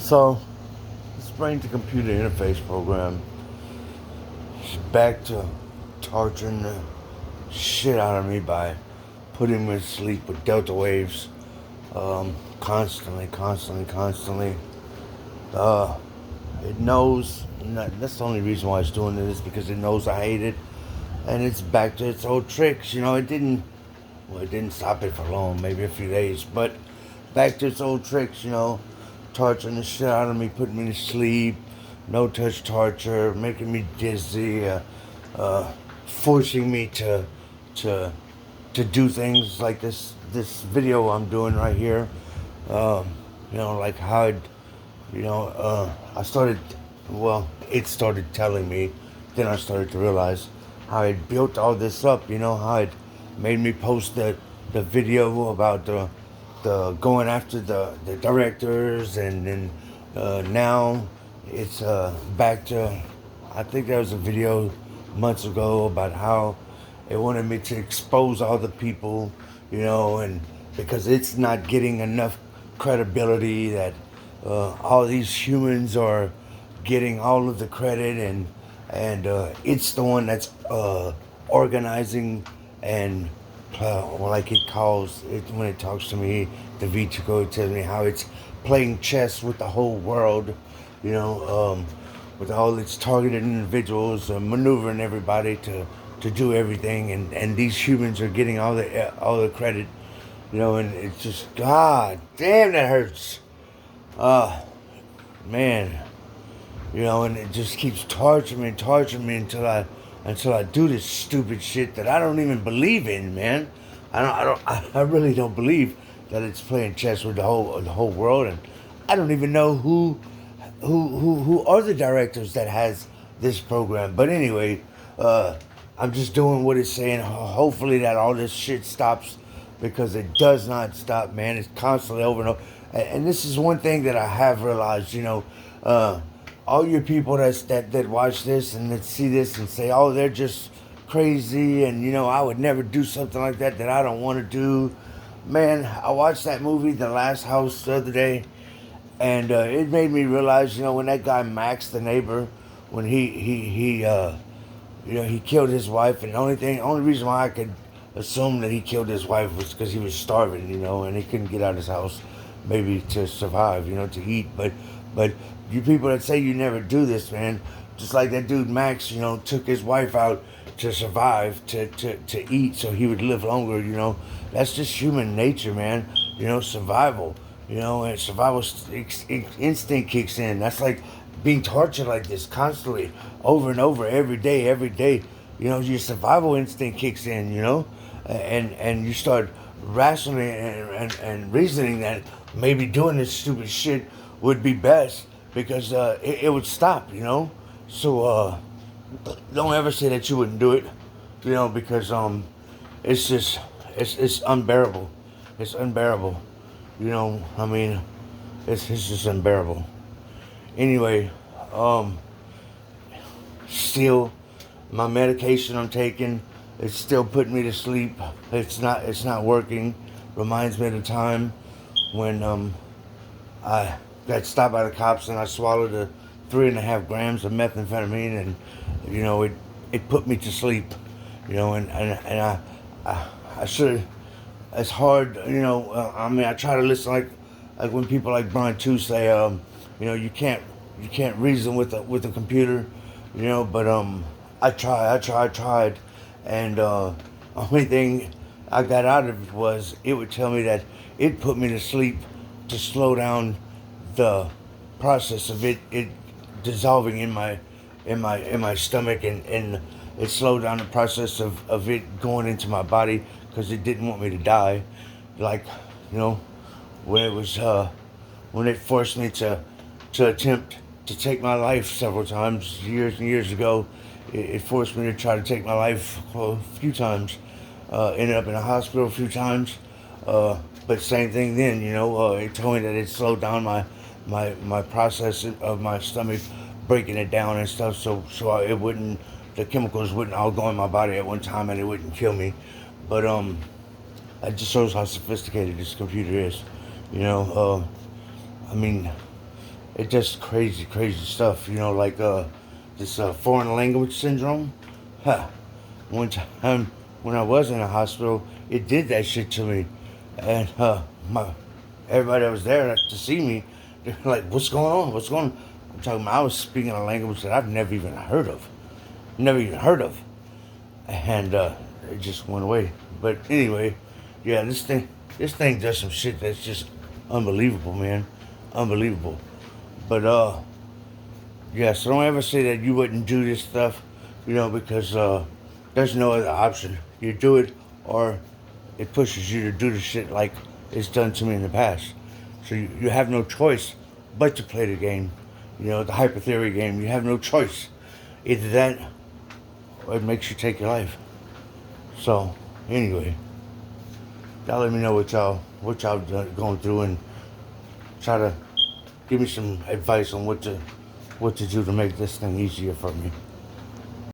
So, this brain to computer interface program is back to torturing the shit out of me by putting me to sleep with delta waves, constantly. Uh, it knows, that's the only reason why it's doing it is because it knows I hate it. And it's back to its old tricks. It didn't stop it for long, maybe a few days, but back to its old tricks, torturing the shit out of me, putting me to sleep, no touch torture, making me dizzy, uh, forcing me to to do things like this video I'm doing right here. Um, like how I started, it started telling me, then I started to realize how it built all this up, how it made me post the video about the going after the directors, and then now it's back to, I think there was a video months ago about how it wanted me to expose all the people, and because it's not getting enough credibility that all these humans are getting all of the credit, and it's the one that's organizing and like it calls it when it talks to me, the VTCO, it tells me how it's playing chess with the whole world, you know, with all its targeted individuals, maneuvering everybody to do everything, and these humans are getting all the credit, and it's just, God damn, that hurts. Uh, Man, and it just keeps torturing me until I do this stupid shit that I don't even believe in, man. I really don't believe that it's playing chess with the whole world, and I don't even know who are the directors that has this program. But anyway, I'm just doing what it's saying. Hopefully that all this shit stops, because it does not stop, man. It's constantly over and over. And this is one thing that I have realized, uh, all you people that watch this and that see this and say, oh, they're just crazy, and I would never do something like that I don't want to do. Man, I watched that movie, The Last House, the other day, and it made me realize, when that guy Max, the neighbor, when he killed his wife, and only reason why I could assume that he killed his wife was because he was starving, and he couldn't get out of his house, maybe to survive, to eat. But you people that say you never do this, man, just like that dude Max, took his wife out to survive, to eat, so he would live longer. That's just human nature, man. Survival. And survival instinct kicks in. That's like being tortured like this constantly, over and over, every day. Your survival instinct kicks in. And you start rationally and reasoning that maybe doing this stupid shit would be best, because it would stop. So don't ever say that you wouldn't do it. Because it's just it's unbearable. It's unbearable. I mean, it's just unbearable. Anyway, um, still, my medication I'm taking, it's still putting me to sleep. It's not working. Reminds me of the time when I got stopped by the cops and I swallowed 3.5 grams of methamphetamine, and it put me to sleep. And I should. It's hard. I mean, I try to listen, like when people like Brian too say, you can't reason with a computer, But I tried, and only thing I got out of it was it would tell me that it put me to sleep to slow down the process of it dissolving in my stomach, and it slowed down the process of it going into my body, because it didn't want me to die, like, when it was when it forced me to attempt to take my life several times, years and years ago. It forced me to try to take my life a few times. Ended up in a hospital a few times. But same thing then, it told me that it slowed down my process of my stomach, breaking it down and stuff, so it wouldn't, the chemicals wouldn't all go in my body at one time, and it wouldn't kill me. But that just shows how sophisticated this computer is. I mean, it does crazy, crazy stuff. You know, like this foreign language syndrome. Huh. One time when I was in the hospital, it did that shit to me, and my everybody that was there to see me, they're like, "What's going on? What's going on?" I'm talking about I was speaking a language that I've never even heard of, never even heard of, and it just went away. But anyway, yeah, this thing does some shit that's just unbelievable, man, unbelievable. But yeah, so don't ever say that you wouldn't do this stuff, because there's no other option. You do it, or it pushes you to do the shit like it's done to me in the past. So you have no choice but to play the game, the hypertheory game. You have no choice. Either that, or it makes you take your life. So anyway, y'all let me know what y'all going through, and try to give me some advice on what to do to make this thing easier for me.